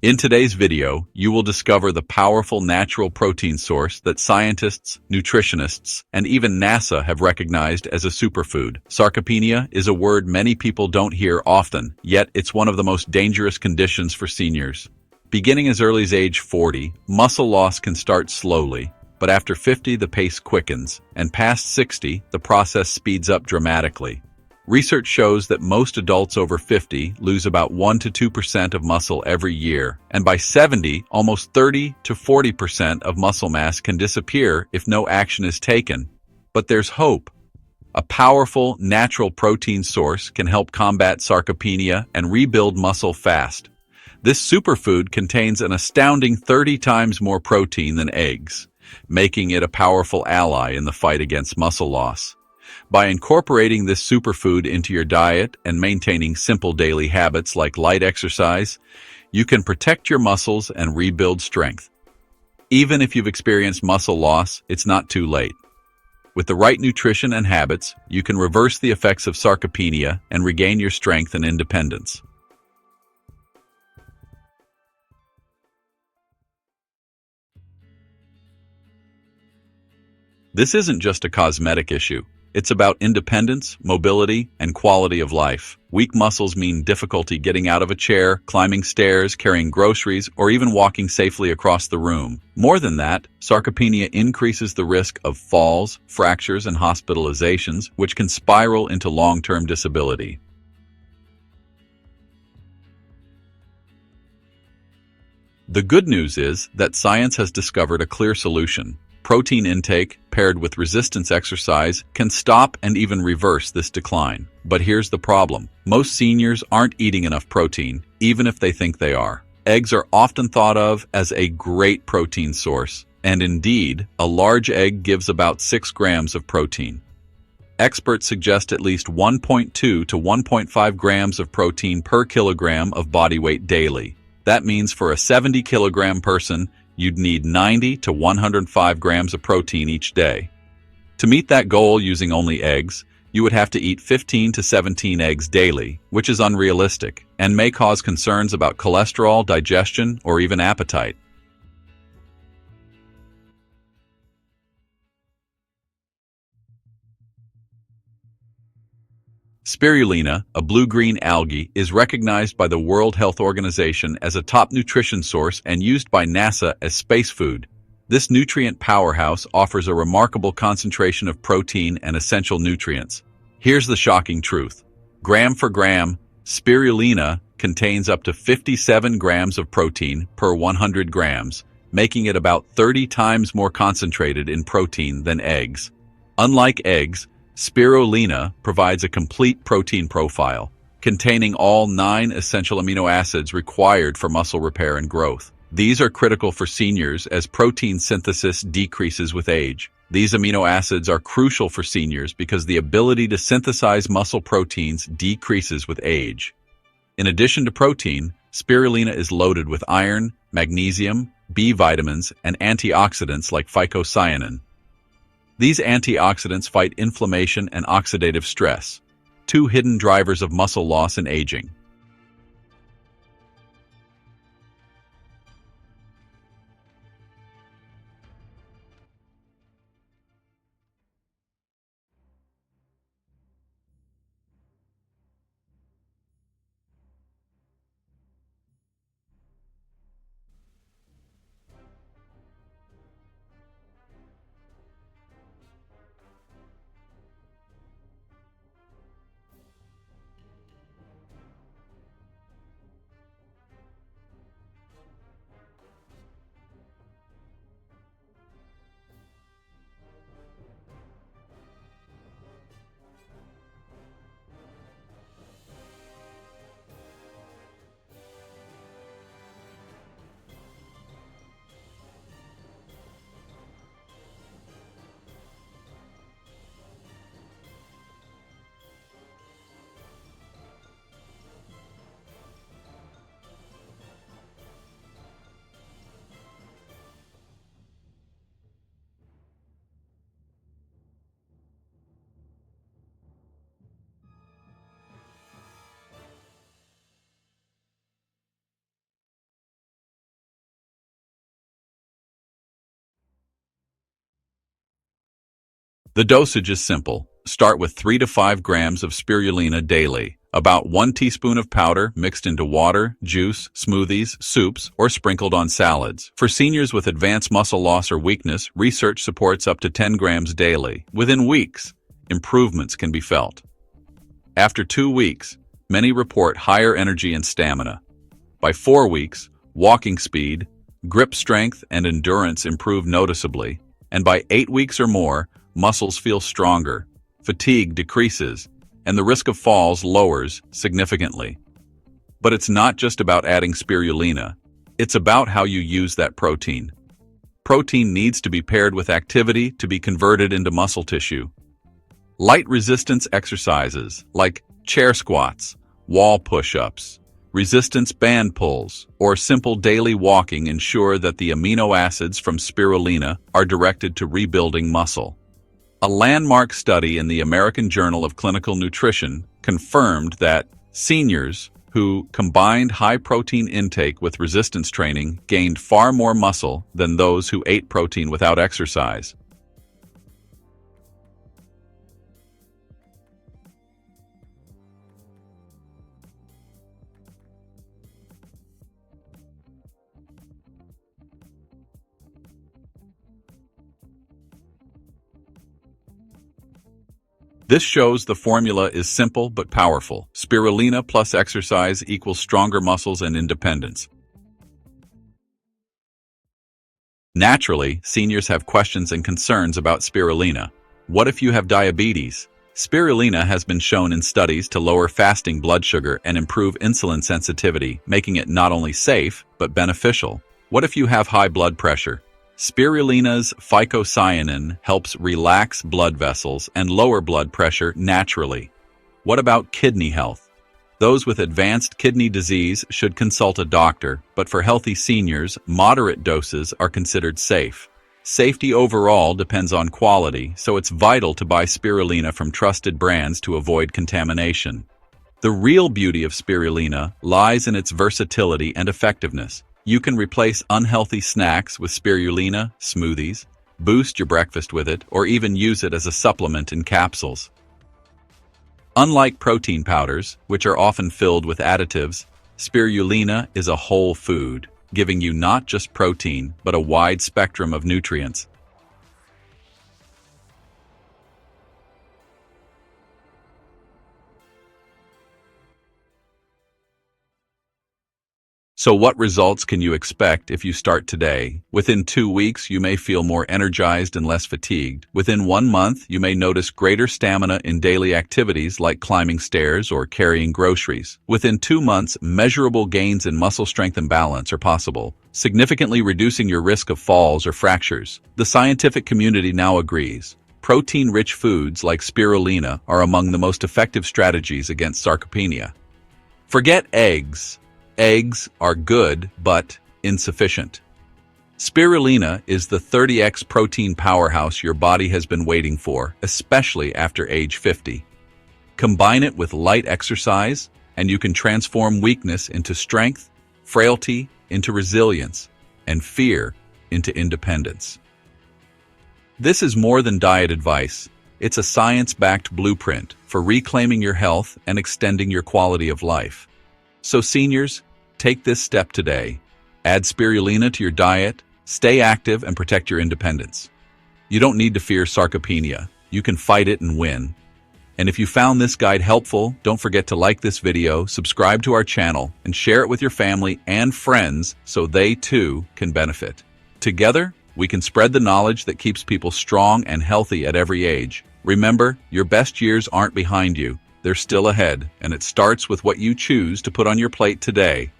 In today's video, you will discover the powerful natural protein source that scientists, nutritionists, and even NASA have recognized as a superfood. Sarcopenia is a word many people don't hear often, yet it's one of the most dangerous conditions for seniors. Beginning as early as age 40, muscle loss can start slowly, but after 50 the pace quickens, and past 60 the process speeds up dramatically. Research shows that most adults over 50 lose about 1 to 2% of muscle every year, and by 70, almost 30 to 40% of muscle mass can disappear if no action is taken. But there's hope. A powerful, natural protein source can help combat sarcopenia and rebuild muscle fast. This superfood contains an astounding 30 times more protein than eggs, making it a powerful ally in the fight against muscle loss. By incorporating this superfood into your diet and maintaining simple daily habits like light exercise, you can protect your muscles and rebuild strength. Even if you've experienced muscle loss, it's not too late. With the right nutrition and habits, you can reverse the effects of sarcopenia and regain your strength and independence. This isn't just a cosmetic issue. It's about independence, mobility, and quality of life. Weak muscles mean difficulty getting out of a chair, climbing stairs, carrying groceries, or even walking safely across the room. More than that, sarcopenia increases the risk of falls, fractures, and hospitalizations, which can spiral into long-term disability. The good news is that science has discovered a clear solution. Protein intake, paired with resistance exercise, can stop and even reverse this decline. But here's the problem. Most seniors aren't eating enough protein, even if they think they are. Eggs are often thought of as a great protein source, and indeed, a large egg gives about 6 grams of protein. Experts suggest at least 1.2 to 1.5 grams of protein per kilogram of body weight daily. That means for a 70-kilogram person, you'd need 90 to 105 grams of protein each day. To meet that goal using only eggs, you would have to eat 15 to 17 eggs daily, which is unrealistic and may cause concerns about cholesterol, digestion, or even appetite. Spirulina, a blue-green algae, is recognized by the World Health Organization as a top nutrition source and used by NASA as space food. This nutrient powerhouse offers a remarkable concentration of protein and essential nutrients. Here's the shocking truth. Gram for gram, spirulina contains up to 57 grams of protein per 100 grams, making it about 30 times more concentrated in protein than eggs. Unlike eggs, spirulina provides a complete protein profile, containing all 9 essential amino acids required for muscle repair and growth. These are critical for seniors as protein synthesis decreases with age. These amino acids are crucial for seniors because the ability to synthesize muscle proteins decreases with age. In addition to protein, spirulina is loaded with iron, magnesium, B vitamins, and antioxidants like phycocyanin. These antioxidants fight inflammation and oxidative stress, 2 hidden drivers of muscle loss and aging. The dosage is simple. Start with 3 to 5 grams of spirulina daily, about 1 teaspoon of powder mixed into water, juice, smoothies, soups, or sprinkled on salads. For seniors with advanced muscle loss or weakness, research supports up to 10 grams daily. Within weeks, improvements can be felt. After 2 weeks, many report higher energy and stamina. By 4 weeks, walking speed, grip strength, and endurance improve noticeably, and by 8 weeks or more, muscles feel stronger, fatigue decreases, and the risk of falls lowers significantly. But it's not just about adding spirulina. It's about how you use that protein. Protein needs to be paired with activity to be converted into muscle tissue. Light resistance exercises like chair squats, wall push-ups, resistance band pulls, or simple daily walking ensure that the amino acids from spirulina are directed to rebuilding muscle. A landmark study in the American Journal of Clinical Nutrition confirmed that seniors who combined high-protein intake with resistance training gained far more muscle than those who ate protein without exercise. This shows the formula is simple but powerful. Spirulina plus exercise equals stronger muscles and independence. Naturally, seniors have questions and concerns about spirulina. What if you have diabetes? Spirulina has been shown in studies to lower fasting blood sugar and improve insulin sensitivity, making it not only safe, but beneficial. What if you have high blood pressure? Spirulina's phycocyanin helps relax blood vessels and lower blood pressure naturally. What about kidney health? Those with advanced kidney disease should consult a doctor, but for healthy seniors, moderate doses are considered safe. Safety overall depends on quality, so it's vital to buy spirulina from trusted brands to avoid contamination. The real beauty of spirulina lies in its versatility and effectiveness. You can replace unhealthy snacks with spirulina, smoothies, boost your breakfast with it, or even use it as a supplement in capsules. Unlike protein powders, which are often filled with additives, spirulina is a whole food, giving you not just protein, but a wide spectrum of nutrients. So what results can you expect if you start today? Within 2 weeks, you may feel more energized and less fatigued. Within 1 month, you may notice greater stamina in daily activities like climbing stairs or carrying groceries. Within 2 months, measurable gains in muscle strength and balance are possible, significantly reducing your risk of falls or fractures. The scientific community now agrees. Protein-rich foods like spirulina are among the most effective strategies against sarcopenia. Forget eggs. Eggs are good, but insufficient. Spirulina is the 30x protein powerhouse your body has been waiting for, especially after age 50. Combine it with light exercise, and you can transform weakness into strength, frailty into resilience, and fear into independence. This is more than diet advice. It's a science-backed blueprint for reclaiming your health and extending your quality of life. So seniors, take this step today. Add spirulina to your diet, stay active, and protect your independence. You don't need to fear sarcopenia. You can fight it and win. And if you found this guide helpful, don't forget to like this video, subscribe to our channel, and share it with your family and friends so they too can benefit. Together, we can spread the knowledge that keeps people strong and healthy at every age. Remember, your best years aren't behind you. They're still ahead, and it starts with what you choose to put on your plate today.